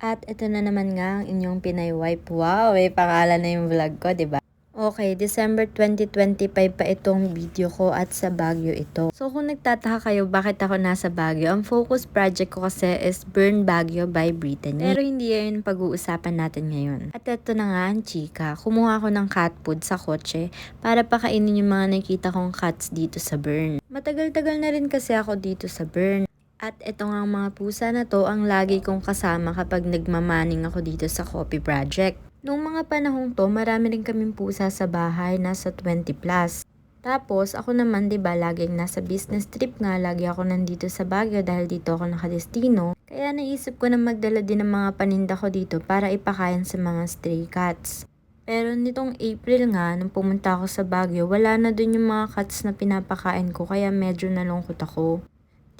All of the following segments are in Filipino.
At ito na naman nga ang inyong Pinay Wife. Wow, may pangalan na yung vlog ko, 'di ba? Okay, December 2025 pa itong video ko at sa Baguio ito. So kung nagtataka kayo bakit ako nasa Baguio, ang focus project ko kasi is Burn Baguio by Brittany. Pero hindi yan pag-uusapan natin ngayon. At ito na nga ang chika. Kumuha ako ng cat food sa kotse para pakainin yung mga nakita kong cats dito sa Burn. Matagal-tagal na rin kasi ako dito sa Burn. At ito nga mga pusa na to ang lagi kong kasama kapag nagmamaning ako dito sa coffee project. Noong mga panahong to, marami rin kaming pusa sa bahay, nasa 20 plus. Tapos ako naman 'di ba, laging nasa business trip nga, lagi ako nandito sa Baguio dahil dito ako nakadestino. Kaya naisip ko na magdala din ng mga paninda ko dito para ipakain sa mga stray cats. Pero nitong April nga, nung pumunta ako sa Baguio, wala na dun yung mga cats na pinapakain ko kaya medyo nalungkot ako.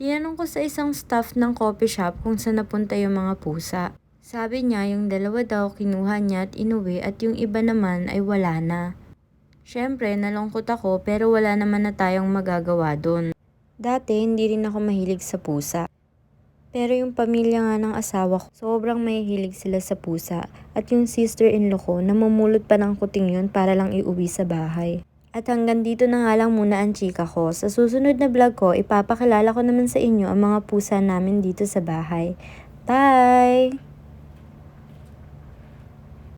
Tinanong ko sa isang staff ng coffee shop kung saan napunta yung mga pusa. Sabi niya yung dalawa daw kinuha niya at inuwi at yung iba naman ay wala na. Syempre nalungkot ako pero wala naman na tayong magagawa dun. Dati hindi rin ako mahilig sa pusa. Pero yung pamilya nga ng asawa ko, sobrang mahihilig sila sa pusa. At yung sister-in-law ko, namumulot pa ng kuting yun para lang iuwi sa bahay. At hanggang dito na nga lang muna ang chika ko. Sa susunod na vlog ko, ipapakilala ko naman sa inyo ang mga pusa namin dito sa bahay. Bye!